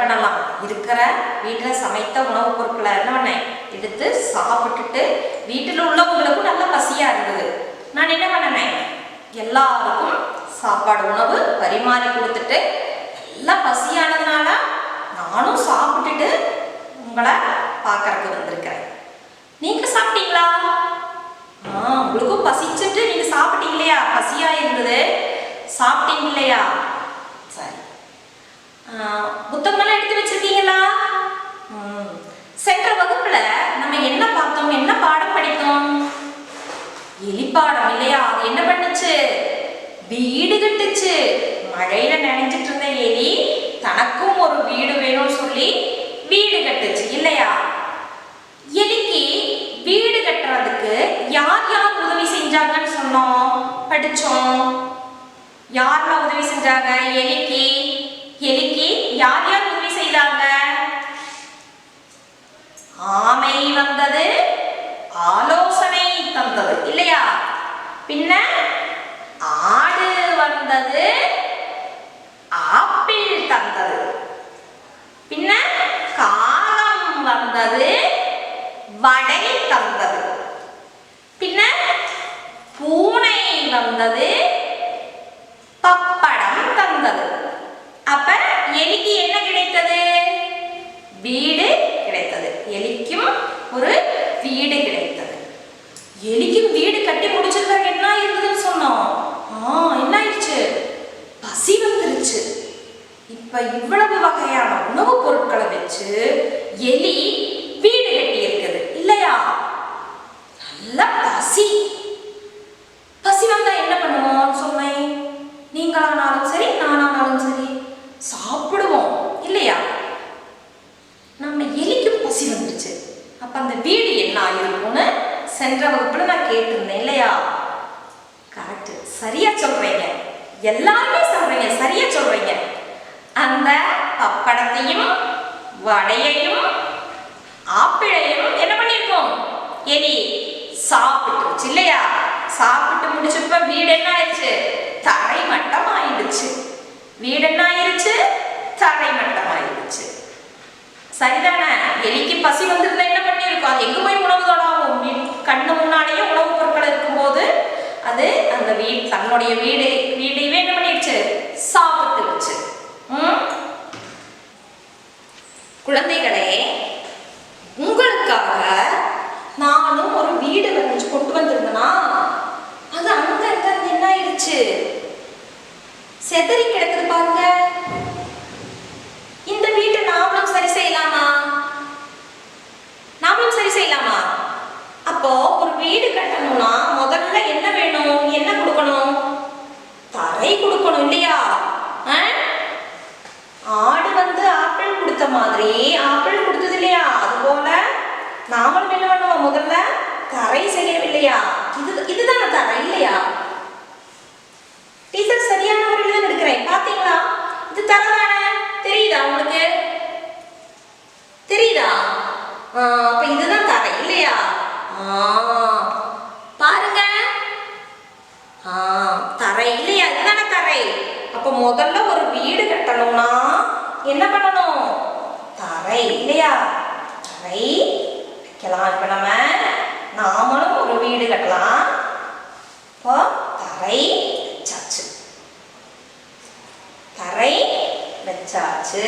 பண்ணலாம், இருக்கிற வீட்டில் சமைத்த உணவுப் பொருட்களை என்ன பண்ணேன் எடுத்து சாப்பிட்டுட்டு வீட்டில் உள்ளவங்களுக்கும் நல்ல பசியாக இருந்தது. நான் என்ன பண்ணேன், எல்லாருக்கும் சாப்பாடு உணவு பரிமாறி கொடுத்துட்டு நல்லா பசியானதுனால நானும் சாப்பிட்டுட்டு உங்களை பார்க்கறதுக்கு வந்திருக்கிறேன். நீங்க சாப்பிட்டீங்களா? உங்களுக்கும் பசிச்சுட்டு நீங்க சாப்பிட்டீங்க இல்லையா? பசியா இருந்தது, சாப்பிட்டீங்க இல்லையா? சரி, புத்தகமெல்லாம் எடுத்து வச்சிருக்கீங்களா? சென்ற வகுப்புல நம்ம என்ன பார்த்தோம், என்ன பாடம் படித்தோம்? எலிப்பாடம் இல்லையா? அது என்ன பண்ணுச்சு? வீடு கட்டுச்சு. மழையில நினைஞ்சிட்டு இருந்த எலி தனக்கும் ஒரு வீடு வேணும்னு சொல்லி வீடு கட்டுச்சு இல்லையா? எலிக்கு வீடு கட்டுறதுக்கு யார் யார் உதவி செஞ்சாங்கன்னு சொன்னோம், படிச்சோம். யாரெல்லாம் உதவி செஞ்சாங்க? எலிக்கு யார் யார் உதவி செய்தாங்க? ஆமை வந்தது, ஆலோசனை தந்தது இல்லையா? பின்ன ஆடு வந்தது, ஆப்பிள் தந்தது. பின்ன காகம் வந்தது, வடை தந்தது. பின்ன பூனை வந்தது, பப்படம் தந்தது. அப்ப எலிக்கு என்ன கிடைத்தது? வீடு கிடைத்தது. எலிக்கும் ஒரு வீடு கிடைத்தது. எலிக்கும் வீடு கட்டி முடிச்சிருக்காங்க. என்ன இருந்ததுன்னு சொன்னோம்? என்ன ஆயிடுச்சு? பசி வந்துருச்சு. இப்ப இவ்வளவு வகையான உணவுப் பொருட்களை வச்சு எலி வீடு கட்டி இருக்குது இல்லையா? நல்ல பசி. பசி வந்தா என்ன பண்ணுவோம் சொன்னேன்? நீங்களானாலும் சரி, நானானாலும் சரி சாப்பிடுவோம் இல்லையா? நம்ம எலிக்கும் பசி வந்துருச்சு. அப்ப அந்த வீடு என்ன ஆயிருக்கும்னு சென்ற வகுப்புல நான் கேட்டிருந்தேன் இல்லையா? கரெக்ட், சரியா சொல்றீங்க. எல்லாருமே சொல்றீங்க, சரியா சொல்றீங்க. அந்த பப்படத்தையும் வடையையும் ஆப்பிளையும் என்ன பண்ணிருக்கோம்? எலி சாப்பிட்டுருச்சு இல்லையா? சாப்பிட்டு முடிச்சப்ப வீடு என்ன ஆயிடுச்சு? தரை மட்டம் ஆயிடுச்சு. வீடு என்ன ஆயிடுச்சு? தரை மட்டம் ஆயிடுச்சு. சரிதானே? எலிக்கு பசி வந்திருந்தா என்ன பண்ணிருக்கோம்? அது எங்க போய் உணவு தொடாவும்? கண்ணு முன்னாலேயே உணவுப் பொருட்கள் இருக்கும்போது அது அந்த தன்னுடைய வீடையே என்ன பண்ணிடுச்சு? சாப்பிட்டுருச்சு. குழந்தைகளே, உங்களுக்காக நானும் ஒரு வீடு கொண்டு வந்திருந்தேனா, அது அங்க என்ன ஆயிடுச்சு? செதறி கிடக்குது பாருங்க. இந்த வீட்டை நாமளும் சரி செய்யலாமா? அப்போ ஒரு வீடு கட்டணும்னா முதல்ல என்ன வேணும்? என்ன கொடுக்கணும்? தரை கொடுக்கணும் இல்லையா? ஆடு வந்து ஆப்பிள் கொடுத்த மாதிரி ஆப்பிள் கொடுத்தது இல்லையா? அது போல நாமளும் என்ன பண்ணுவோம்? முதல்ல தரை செய்யவில்லையா? இதுதான தரை இல்லையா? டீச்சர் சரியான முறையில் தான் எடுக்கிறேன். பாத்தீங்களா? இது தரை தானே? தெரியுதா உங்களுக்கு? தெரியுதா? அப்ப இதுதான் தரை இல்லையா? பாருங்க, தரை இல்லையா? இதுதானே தரை. அப்ப முதல்ல ஒரு வீடு கட்டணும்னா என்ன பண்ணணும்? தரை இல்லையா? தரை வைக்கலாம். இப்ப நாமளும் ஒரு வீடு கட்டலாம். இப்போ தரை வச்சாச்சு. தரை வச்சாச்சு.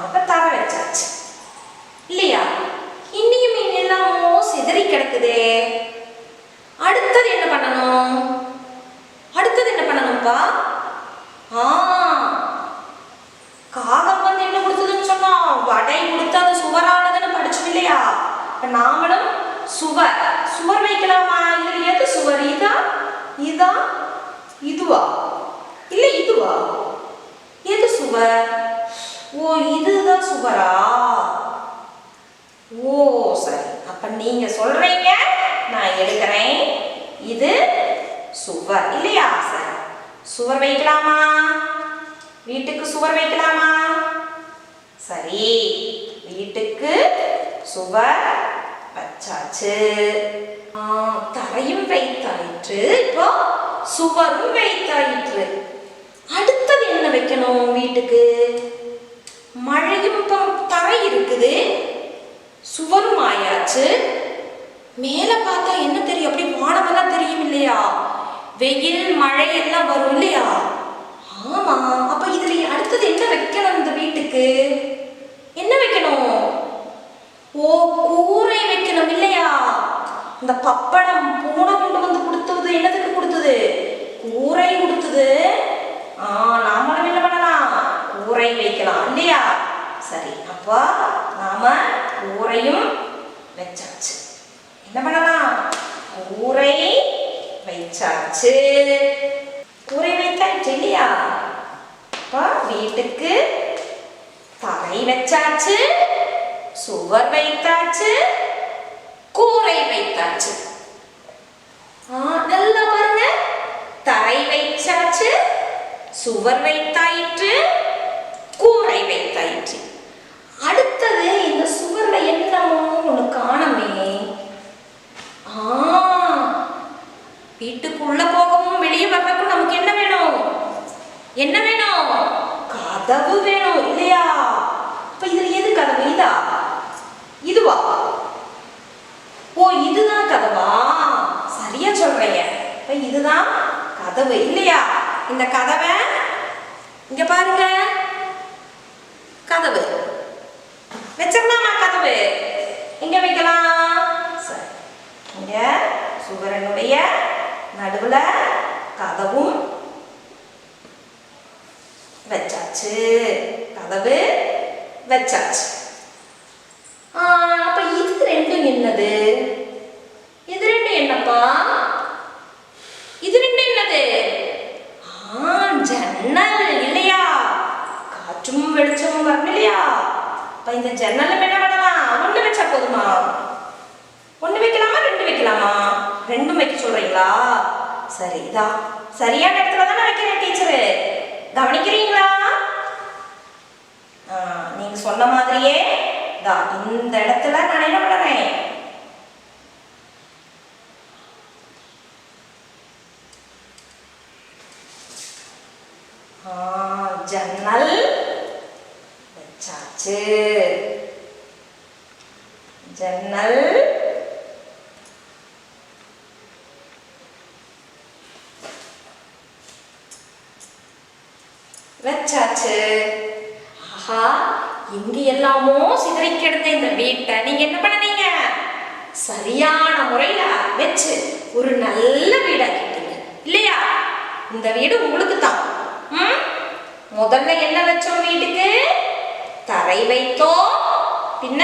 இப்ப தரை வச்சாச்சு இல்லையா? இன்னையும் எல்லாமோ சிதறி கிடக்குதே. அடுத்தது என்ன பண்ணணும்ப்பா? காகம் வந்து என்ன கொடுத்ததுன்னு சொன்னோம்? வடை கொடுத்து அது சுவரானதுன்னு படிச்சோம் இல்லையா? இப்ப நாமளும் சுவர் வைக்கலாமா? இதுல எது சுவர்? இதா இதுவா? இல்ல இதுவா? எது சுவர்? இதுதான் சுவரா? சரி. அப்ப நீங்க சொல்றீங்க, நான் எடுக்கிறேன். இது சுவர் இல்லையா? சரி, சுவர் வைக்கலாமா? வீட்டுக்கு சுவர் வைக்கலாமா? சரி, வீட்டுக்கு சுவர் வச்சாச்சு. தரையும் வைத்தாயிற்று, இப்போ சுவரும் வைத்தாயிற்று. அடுத்தது என்ன வைக்கணும் வீட்டுக்கு? மழையும் தரை இருக்குது, சுவரும் ஆயாச்சு. மேல பார்த்தா என்ன தெரியும்? அப்படி வானமெல்லாம் தெரியும் இல்லையா? வெயில் மழை எல்லாம் வரும் இல்லையா? ஆமா. அப்ப இதுல அடுத்தது என்ன வைக்கணும்? இந்த வீட்டுக்கு என்ன வைக்கணும்? ஓ, கூரை வைக்கணும் இல்லையா? இந்த பப்படம் பூனை கொண்டு வந்து கொடுத்தது என்னதுக்கு கொடுத்தது? கூரை கொடுத்தது. நாமளும் என்ன பண்ணலாம்? கூரை வைக்கலாம் இல்லையா? சரி, அப்போ நாம கூரையும் வச்சாச்சு. என்ன பண்ணலாம்? கூரை வைச்சாச்சு. கூரை வைத்தாச்சு இல்லையா? அப்ப வீட்டுக்கு தரை வச்சாச்சு, சுவர் வைத்தாச்சு, கூரை வைத்தாச்சு. நல்லா பாருங்க, தரை வைச்சாச்சு, சுவர் வைத்தாயிற்று, கூரை வைத்தாயிற்று. அடுத்தது இந்த சுவர்ல என்னமோ ஒண்ணு காணமே. வீட்டுக்குள்ள போகவும் வெளியே வர்றதுக்கும் நமக்கு என்ன வேணும்? என்ன வேணும்? கதவு வேணும் இல்லையா? அப்ப இதுல எது கதவு? இதா? இதுவா? ஓ, இதுதான் கதவா? சரியா சொல்றீங்க. இப்ப இதுதான் கதவு இல்லையா? இந்த கதவை இங்க பாருங்க, கதவு வச்சிடலாமா? கதவு எங்க வைக்கலாம்? சரி, இங்க சுவரனுடைய நடுவுல கதவும் வச்சாச்சு. கதவு வச்சாச்சு. அப்ப இது ரெண்டும் என்னது? இது ரெண்டும் என்னப்பா? இது ரெண்டும் என்னது? ஜன்னல் இல்லையா? காற்றும் வெளிச்சமும் வரும் இல்லையா? அப்ப இந்த ஜன்னல் என்ன பண்ணலாம்? ஒண்ணு வச்சா போதுமா? ஒண்ணு வைக்கலாமா ரெண்டு வைக்கலாமா? ரெண்டும் வைக்க சொல்றீங்களா? சரி, இதா சரியான இடத்துல தானே வைக்கிறேன் டீச்சரு. கவனிக்கிறீங்களா? நீங்க சொன்ன மாதிரியே இந்த இடத்துல நான் என்ன பண்றேன்? ஜன்னல் வச்சாச்சு. ஜன்னல் வச்சாச்சு. ஆஹா, இங்க எல்லாமோ சிதறி கிடந்த இந்த வீட்டை நீங்க என்ன பண்ணீங்க? சரியான முறையில வச்சு ஒரு நல்ல வீடாக்கிட்டீங்க இல்லையா? இந்த வீடு உங்களுக்கு தான். முதல்ல என்ன வச்சோம்? வீட்டுக்கு தரை வைத்தோம், பின்ன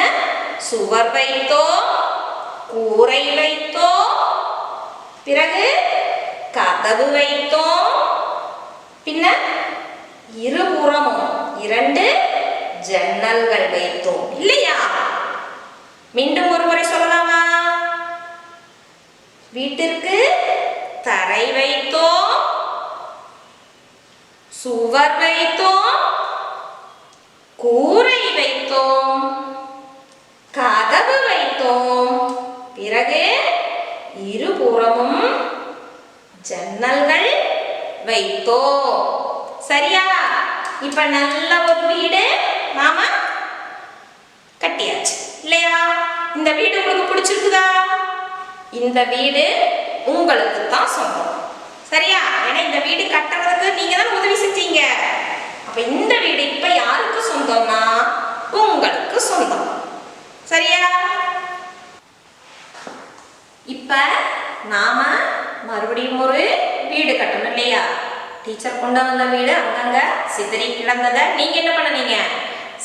சுவர் வைத்தோம், கூரை வைத்தோம், பிறகு கதவு வைத்தோம், பின்ன இருபுறமும் 2 ஜன்னல்கள் வைத்தோம் இல்லையா? மீண்டும் ஒரு முறை சொல்லலாமா? வீட்டிற்கு தரை வைத்தோம், சுவர் வைத்தோம், கூரை வைத்தோம், கதவு வைத்தோம், பிறகு இருபுறமும் ஜன்னல்கள் வைத்தோம். சரியா? இப்ப நல்ல ஒரு வீடு நாம கட்டியாச்சு இல்லையா? இந்த வீடு உங்களுக்கு பிடிச்சிருக்குதா? இந்த வீடு உங்களுக்கு தான் சொந்தம். சரியா? ஏன்னா இந்த வீடு கட்டுறதுக்கு நீங்க தான் உதவி செஞ்சீங்க. அப்ப இந்த வீடு இப்ப யாருக்கு சொந்தம்னா உங்களுக்கு சொந்தம். சரியா? இப்ப நாம மறுபடியும் ஒரு வீடு கட்டணும் இல்லையா? டீச்சர் கொண்டு வந்த வீடு அங்கங்க சிதறி கிடந்ததை நீங்க என்ன பண்ணீங்க?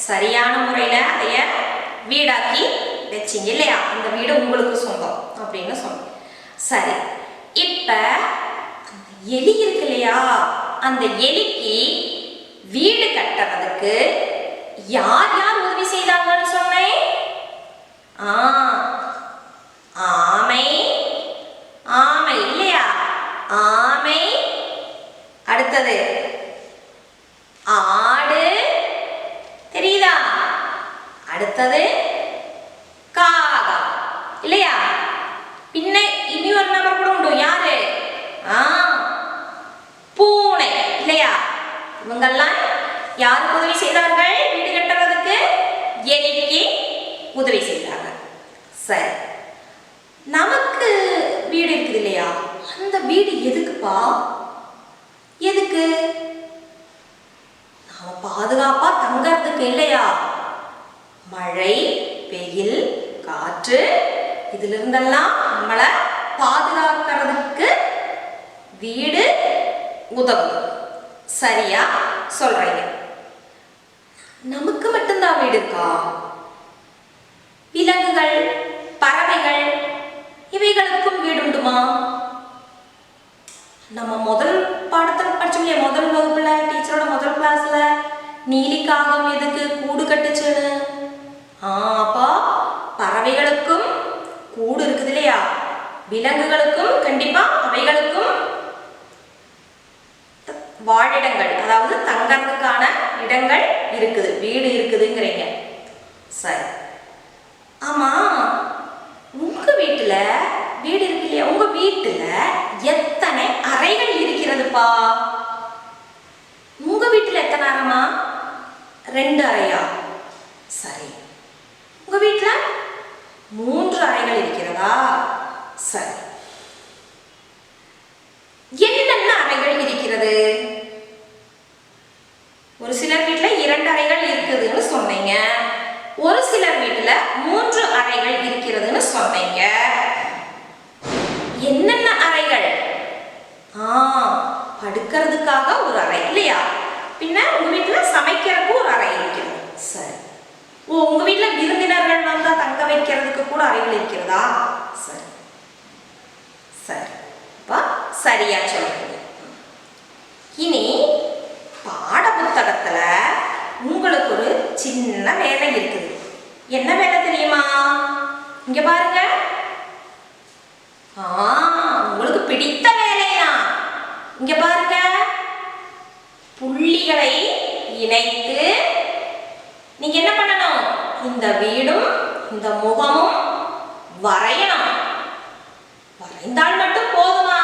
சரியான முறையில அதைய வீடாக்கி வச்சிங்க இல்லையா? அந்த வீடு உங்களுக்கு சொந்தம் அப்படின்னு சொன்னோம். சரி, இப்ப எலி இருக்கு இல்லையா? அந்த எலிக்கு வீடு கட்டுறதுக்கு யார் யார் உதவி செய்தாங்கன்னு சொன்னேன்? ஆமை, ஆமை இல்லையா? ஆமை, அடுத்தது ஆடு, தெரியுதா? அடுத்தது காகா இல்லையா? பின்ன இனி ஒரு நபர் கூட உண்டு. யாரு? பூனை இல்லையா? யாருக்கு உதவி செய்தார்கள்? வீடு கட்டுறதுக்கு எலிக்கு உதவி செய்தாங்க. சரி, நமக்கு வீடு இருக்குது இல்லையா, அந்த வீடு எதுக்குப்பா? எதுக்கு? நாம பாதுகாப்பா தங்கறதுக்கு இல்லையா? மழை, வெயில், காற்று இதுல இருந்தெல்லாம் நம்மளை பாதுகாக்கிறதுக்கு வீடு உதவுது. சரியா சொல்றீங்க. நமக்கு மட்டும்தான் வீடு இருக்கா? விலங்குகள், பறவைகள் இவைகளுக்கும் வீடு உண்டுமா? நம்ம முதல் பாடத்தில் படிச்சோம் இல்லையா, முதல் வகுப்புல டீச்சரோட முதல் கிளாஸ்ல நீலிக்காகம் எதுக்கு கூடு கட்டுச்சுன்னு. அப்போ பறவைகளுக்கும் கூடு இருக்குது இல்லையா, விலங்குகளுக்கும் கண்டிப்பா அவைகளுக்கும் வாழிடங்கள், அதாவது தங்கறதுக்கான இடங்கள் இருக்குது, வீடு இருக்குதுங்கிறீங்க. சரி, ஆமா, உங்க வீட்டுல வீடு இருக்கு இல்லையா, உங்க வீட்டுல எத்தனை அறைகள் இருக்கிறதுப்பா? உங்க வீட்டுல எத்தனை அறைமா? 2 அறையா? சரி. உங்க வீட்டுல 3 அறைகள் இருக்கிறதா? சரி. என்னென்ன அறைகள் இருக்கிறது? ஒரு சிலர் வீட்டுல 2 அறைகள் இருக்குதுன்னு சொன்னீங்க, ஒரு சிலர் வீட்டுல 3 அறைகள் இருக்கிறதுன்னு சொன்னீங்க. என்னென்ன அறைகள்? படுக்கிறதுக்காக ஒரு அறை இல்லையா, பின்ன உங்க வீட்டுல சமைக்கிறதுக்கு ஒரு அறை இருக்கிறது. சரி. உங்க வீட்டுல விருந்தினர்கள் வந்தா தங்க வைக்கிறதுக்கு கூட அறைகள் இருக்கிறதா? சரி சரி, சரியா சொல்றீங்க. இனி பாட புத்தகத்துல உங்களுக்கு ஒரு சின்ன வேலை இருக்குது. என்ன வேலை தெரியுமா? இங்க பாருங்க. உங்களுக்கு பிடித்த வேலையா? இங்க பாருங்க, புள்ளிகளை இணைத்து நீங்க என்ன பண்ணணும்? இந்த வீடும் இந்த முகமும் வரையணும். வரைந்தால் மட்டும் போதுமா?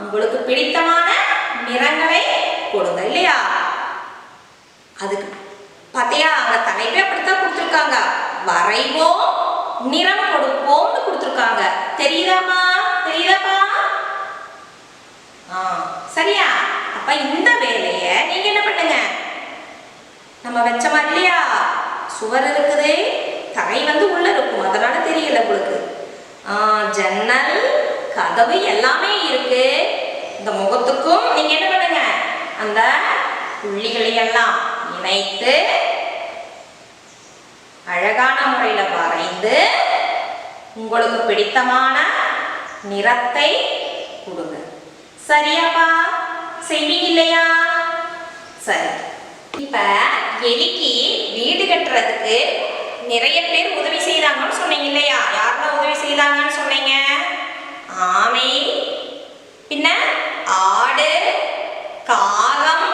உங்களுக்கு பிடித்தமான நிறங்களை கொடுங்க இல்லையா. அதுக்கு பாத்தியா, அந்த தலைப்பே அப்படித்தான் கொடுத்துருக்காங்க, வரைவோம் நிறம் கொடுப்போம்னு கொடுத்துருக்காங்க. தெரியுதாமா? தெரியுதாப்பா? சரியா? அப்ப இந்த வேலைய நீங்க என்ன பண்ணுங்க, நம்ம வச்ச மாதிரி இல்லையா, சுவர் இருக்குது, தரை உள்ள இருக்கும், அதனால தெரியல உங்களுக்கு. ஜன்னல், கதவு எல்லாமே இருக்கு. இந்த முகத்துக்கும் நீங்க என்ன பண்ணுங்க, அந்த புள்ளிகளை எல்லாம் இணைத்து அழகான முறையில வரைந்து உங்களுக்கு பிடித்தமான நிறத்தை கொடுங்க. சரியாப்பா? செய்வீங்க இல்லையா? சரி. இப்ப எலிக்கு வீடு கட்டுறதுக்கு நிறைய பேர் உதவி செய்தாங்கன்னு சொன்னீங்க இல்லையா? யாரெல்லாம் உதவி செய்தாங்கன்னு சொன்னீங்க? ஆமை, பின்ன ஆடு, காகம்,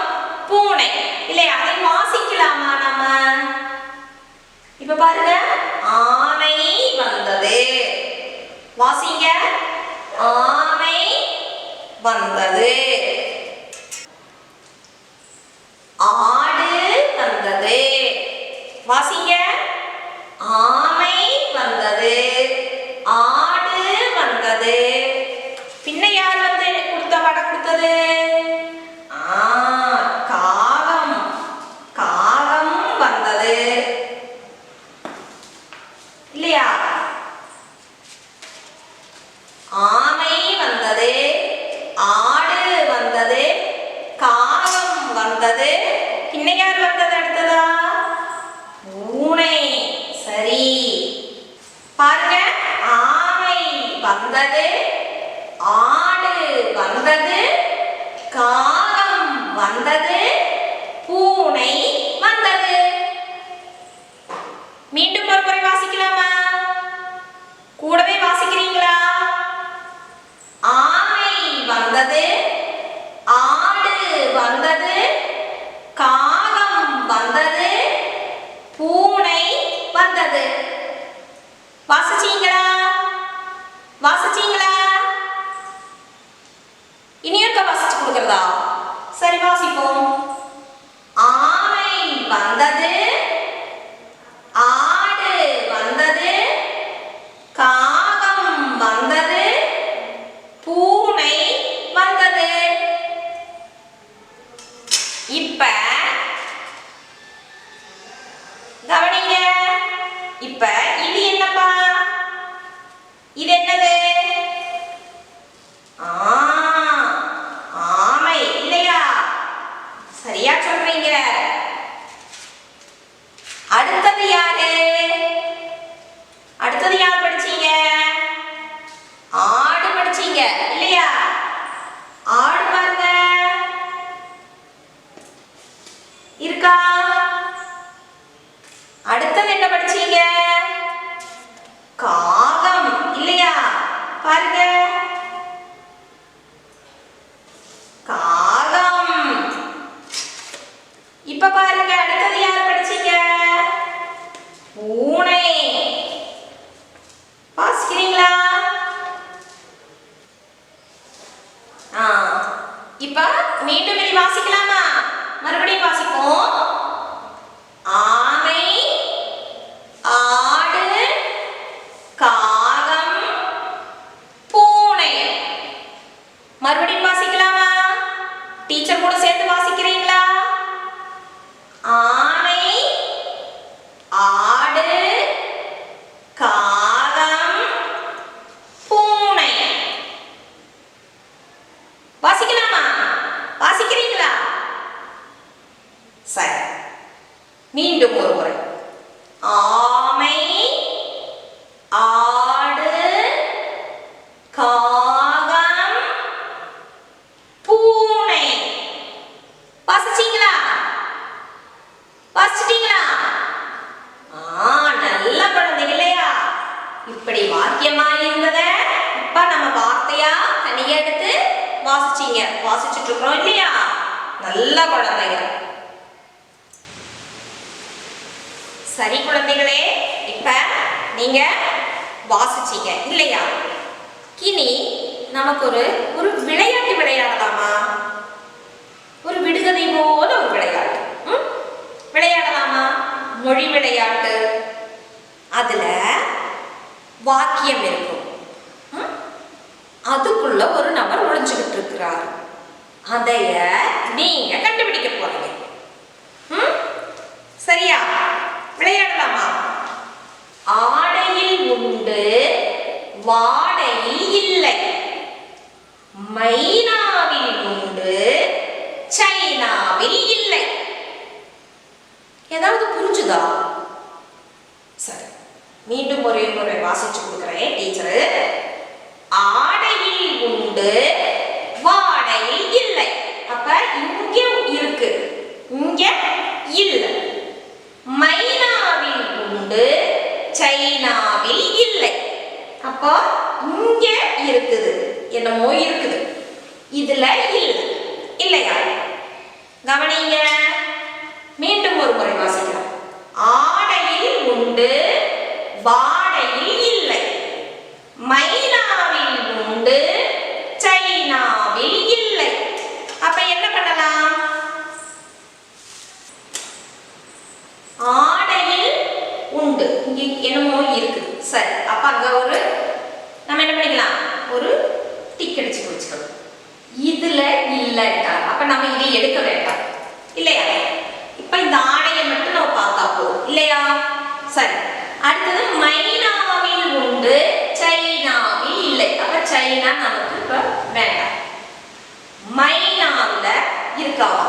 பூனை இல்லையா? அதை வாசிக்கலாமா நம்ம? இப்ப பாருங்க, ஆமை வந்தது, வாசிங்க. ஆமை வந்தது. ஆடு வந்தது, வாசிங்க. ஆமை வந்தது, ஆடு வந்தது. பின்ன யார் கொடுத்த படம் கொடுத்தது? காகம், காகம் வந்தது இல்லையா? ஆமை வந்தது, ஆடு வந்தது, காகம் வந்தது. பின்ன யார் வந்தது அடுத்ததா? பூனை. சரி, பாருங்க, ஆமை வந்தது, ஆடு வந்தது, காகம் வந்தது, பூனை வந்தது. மீண்டும் ஒரு முறை வாசிக்கலாமா? கூடவே வாசிக்கிறீங்களா? ஆமை வந்தது, ஆடு வந்தது, காகம் வந்தது, பூனை வந்தது. வாசிச்சீங்களா? வாசிச்சீங்களா? இனி இருக்க வாசிச்சு கொடுக்கிறதா? சரி வாசிப்போம். ஆமை வந்தது, ஆடு வந்தது, காகம் வந்தது, பூனை வந்தது. இப்ப கவனிங்க. இப்ப இது என்னப்பா? இது என்னது? ஆமை இல்லையா? சரியா சொல்றீங்க. அடுத்தது யாரு? அடுத்தது யார் படிச்சீங்க? ஆடு படிச்சீங்க இல்லையா? ஆடு பாருங்க இருக்கா? அடுத்தது என்ன படிச்சீங்க? காகம் இல்லையா? பாருங்க காகம். இப்ப பாருங்க அடுத்தது யார் படிச்சீங்க? பூனை. வாசிக்கிறீங்களா? இப்ப மீண்டும் இதை வாசிக்கலாமா? மறுபடியும் வாசிப்போம். ஆமை, ஆடு, காகம், பூனை. மறுபடியும் வாசிக்கலாமா? டீச்சர் கூட சேர்த்து வாசிக்கிறீங்களா? ஆமை, ஆடு, காகம், பூனை. வாசிக்கலாமா? வாசிக்கிறீங்களா? சரி, மீண்டும் ஒரு முறை. ஆமை, ஆடு, காகம், பூனை. வாசிச்சீங்களா? வாசிச்சிட்டீங்களா? நல்ல குழந்தைங்க இல்லையா? இப்படி வாக்கியமா இருந்தத இப்ப நம்ம வார்த்தையா தனியா எடுத்து வாசிச்சீங்க. வாசிச்சுட்டு இருக்கிறோம் இல்லையா? நல்ல குழந்தைங்க. சரி குழந்தைகளே, இப்ப நீங்க வாசிச்சீங்க இல்லையா? இனி நமக்கு ஒரு விளையாட்டு விளையாடலாமா? ஒரு விடுகதை போல ஒரு விளையாட்டு விளையாடலாமா? மொழி விளையாட்டு. அதுல வாக்கியம் இருக்கும். அதுக்குள்ள ஒரு நபர் ஒளிஞ்சுக்கிட்டு இருக்கிறார். அதைய நீங்க கண்டுபிடிக்க போறீங்க. சரியா? விளையாடலாமா? ஆடையில் உண்டு, வாடையில் இல்லை. மைனாவில் உண்டு, சைனாவில் இல்லை. ஏதாவது புரிஞ்சுதா? சரி, மீண்டும் ஒரே முறை வாசிச்சு கொடுக்குறேன் டீச்சரு. ஆடையில் உண்டு, வாடையில் இல்லை. அப்ப இங்க இருக்கு, இங்க இல்லை. மைனாவில் உண்டு, சைனாவில் இல்லை. அப்போ இங்க இருக்குது, என்னமோ இருக்குது, இதுல இல்லை இல்லையா? கவனிங்க, மீண்டும் ஒரு முறை வாசிக்கலாம். ஆடையில் உண்டு, வாடையில் இல்லை. மைனாவில் உண்டு, சைனாவில் இல்லை. அப்ப என்ன பண்ணலாம்? ஆடையில் உண்டு, இங்க என்னமோ இருக்குது. சரி, அப்ப அங்க நம்ம என்ன பண்ணிக்கலாம்? ஒரு டிக் அடிச்சு வச்சுக்கலாம். இதுல இல்லைட்டா அப்ப நம்ம இதை எடுக்க வேண்டாம் இல்லையா? இப்ப இந்த ஆடையை மட்டும் நம்ம பார்த்தா போதும் இல்லையா? சரி, அடுத்தது மைனாவில் உண்டு, சைனாவில் இல்லை. அப்ப சைனா நமக்கு இப்ப வேண்டாம். மைனாவில் இருக்காவா?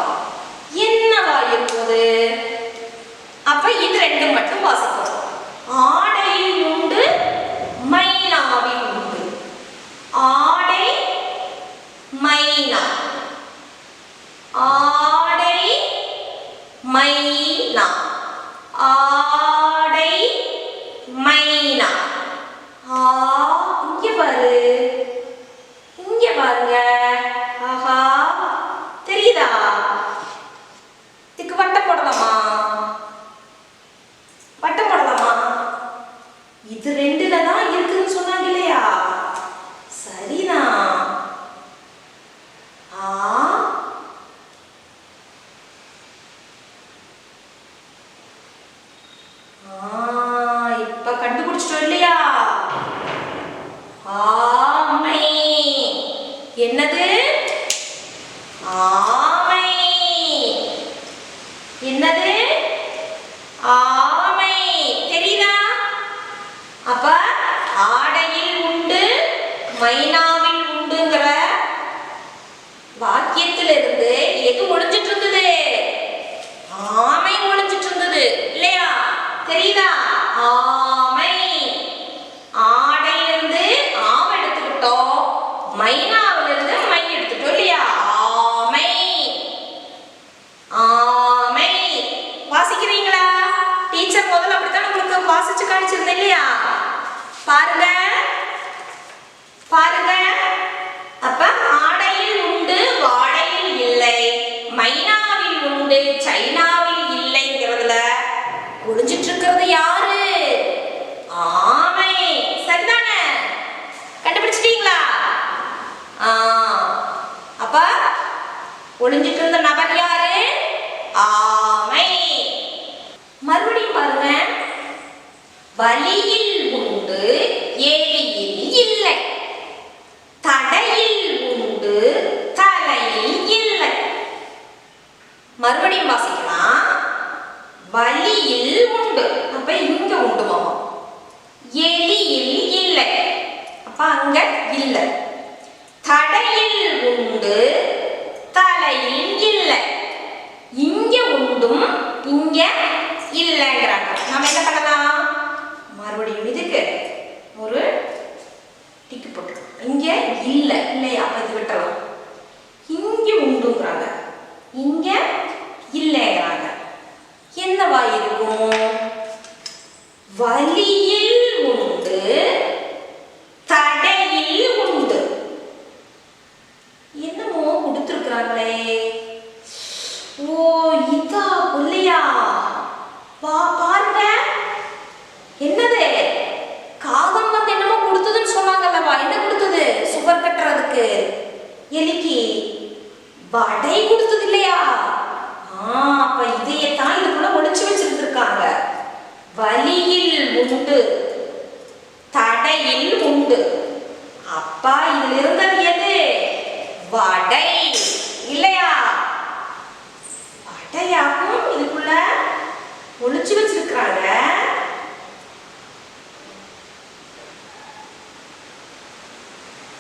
என்னவா இருக்குது? அப்ப இது ரெண்டு மட்டும் வாசிக்கணும். ஆடையில் உண்டு, மைனாவில் உண்டு. ஆடை, மைனா. ஆடை, மைனா. ஆடை, மைனா. இங்க பாரு, இங்க பாருங்க. ஆஹா, தெரியுதா? இதுக்கு வட்டம் போடலாமா? வட்டம் போடலாமா? இது ரெண்டுல தான் இருக்குன்னு சொன்னாங்க இல்லையா? சரிதான். ஆ ஆமை. ஆடையிலிருந்து ஆம் எடுத்துக்கிட்டோம், மைனாவிலிருந்து மை எடுத்துட்டோம் இல்லையா? ஆமை. ஆமை. வாசிக்கிறீங்களா? டீச்சர் முதல்ல அப்படித்தான் உங்களுக்கு வாசிச்சு காமிச்சிருந்தேன் இல்லையா? பாருங்க பாருங்க. அப்ப ஆடையில் உண்டு வாடையில் இல்லை, மைனாவில் உண்டு சைனாவில் இல்லைங்கிறதுல ஒளிஞ்சிட்டு இருக்கிறது யாரு? ஆமை. சரிதானே? கண்டுபிடிச்சிட்டீங்களா? அப்ப ஒளிஞ்சிட்டு இருந்த நபர் யாரு? ஆமை. மறுபடியும் பாருங்க. வலியில் உண்டு எலியில் இல்லை, தடையில் உண்டு தலையில் இல்லை. மறுபடியும் வாசிக்கலாம். வலியில் உண்டு, அப்ப இங்க உண்டு மாமா. எலியில் இல்லை, அப்ப அங்க இல்லை. தடையில் உண்டு தலையில் இல்லை. இங்க உண்டும் இங்க இல்லைங்கிறாங்க. நாம என்ன பண்ணலாம்? மறுபடியும் இதுக்கு ஒரு டிக்கு போட்டு இங்க இல்லை இல்லையா? அப்ப இது விட்டுறலாம். இங்க உண்டுங்கிறாங்க, இங்க இல்லைங்கிறாங்க. என்னவா இருக்கும்? வலியில் உண்டு தடையில் உண்டு. என்னமோ கொடுத்துருக்குறாங்களே. ஓ, இதா இல்லையா? பாருங்க. என்னது? காகம் வந்து என்னமோ கொடுத்ததுன்னு சொன்னாங்கல்லவா? என்ன கொடுத்தது? சுவர் கட்டுறதுக்கு எலிக்கு வடை கொடுத்தது இல்லையா? அப்ப இதையத்தான் இதுக்குள்ள ஒளிச்சு வச்சிருந்திருக்காங்க. வலியில் உண்டு தடையில் உண்டு. அப்பா இதுல இருந்தது எது? வடை இல்லையா? வடையாகும் இதுக்குள்ள ஒளிச்சு வச்சிருக்கிறாங்க.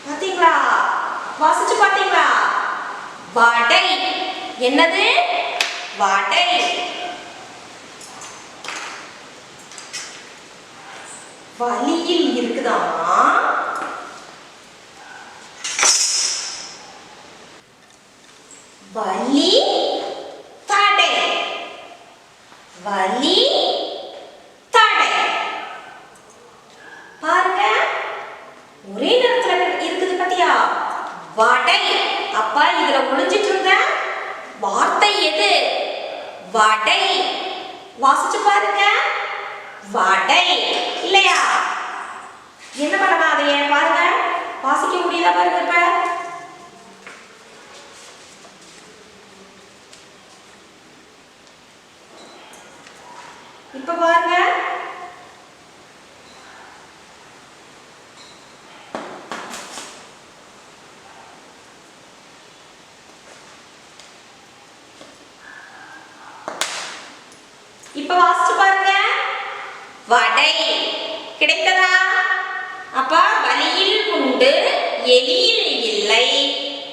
பாத்தீங்களா? வாசிச்சு பாத்தீங்களா? வடை. என்னது? வடை. வலியில் இருக்குதாமா? வலி தடை. வலி தடை. பாருங்க, ஒரே நேரத்துல இருக்குது பாத்தியா? வடை. அப்ப இதுல ஒளிஞ்சிட்டு இருந்த வார்த்தை எது? வடை. வாசிச்சு பாருங்க. வடை இல்லையா? என்ன பண்ணலாம்? அதைய பாருங்க, வாசிக்க முடியுதா பாருங்க. இப்ப பாருங்க. இப்ப வாசிச்சு பாருங்க. வடை கிடைத்ததா? அப்ப வலியில் உண்டு எலியில் இல்லை,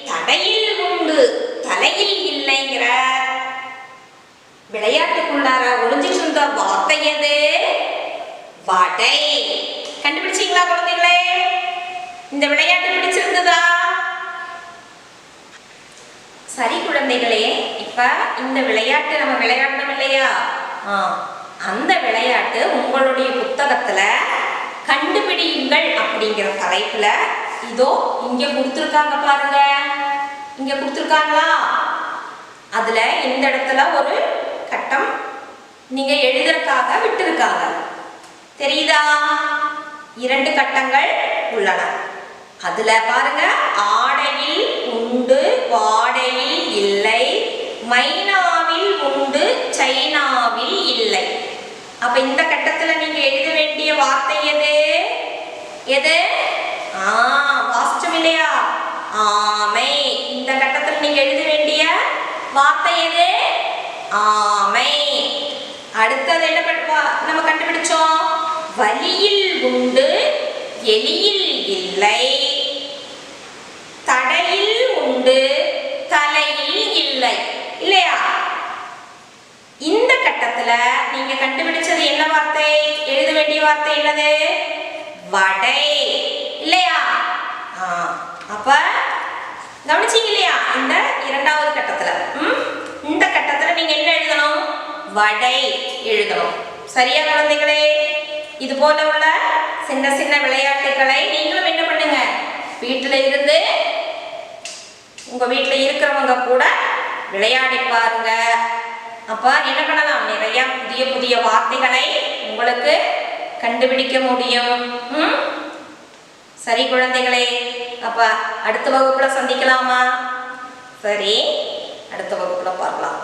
தடையில் உண்டு தலையில் இல்லைங்கிற விளையாட்டுக்குள்ளார ஒளிஞ்சிட்டு இருந்த வார்த்தை எது? வடை. கண்டுபிடிச்சீங்களா குழந்தைகளே? இந்த விளையாட்டு பிடிச்சிருந்ததா? சரி குழந்தைகளே, இப்ப இந்த விளையாட்டு நம்ம விளையாடணும் இல்லையா? அந்த விளையாட்டு உங்களுடைய புத்தகத்துல கண்டுபிடியுங்கள் அப்படிங்கிற தலைப்புல இதோ இங்க கொடுத்துருக்காங்க பாருங்க. இங்க கொடுத்துருக்காங்களா? அதுல இந்த இடத்துல ஒரு கட்டம் நீங்க எழுதுறதுக்காக விட்டுருக்காங்க. தெரியுதா? 2 கட்டங்கள் உள்ளன. அதுல பாருங்க, ஆடையில் உண்டு வாடையில் இல்லை, மைனாவில் உண்டு சைனாவில் இல்லை. அப்ப இந்த கட்டத்துல நீங்க எழுத வேண்டிய வார்த்தை எது? எது? வாசிச்சோம் இல்லையா? ஆமை. இந்த கட்டத்துல நீங்க எழுத வேண்டிய வார்த்தை எது? ஆமை. அடுத்தது என்ன நம்ம கண்டுபிடிச்சோம்? வலியில் உண்டு எலியில் இல்லை, தடையில் உண்டு தலையில் இல்லை இல்லையா? இந்த கட்டத்துல நீங்க கண்டுபிடிச்சது என்ன வார்த்தை? எழுத வேண்டிய வார்த்தை என்னது? வடை இல்லையா? அப்ப கவனிச்சீங்க இல்லையா? இந்த இரண்டாவது கட்டத்துல இந்த கட்டத்துல நீங்க என்ன எழுதணும்? வடை எழுதணும். சரியா குழந்தைகளே? இது போல உள்ள சின்ன சின்ன விளையாட்டுகளை நீங்களும் என்ன பண்ணுங்க, வீட்டுல இருந்து உங்க வீட்டுல இருக்கிறவங்க கூட விளையாடி பாருங்க. அப்ப என்ன பண்ணலாம்? நிறைய புதிய புதிய வார்த்தைகளை உங்களுக்கு கண்டுபிடிக்க முடியும். சரி குழந்தைகளே, அப்ப அடுத்த வகுப்புல சந்திக்கலாமா? சரி, அடுத்த வகுப்புல பார்க்கலாம்.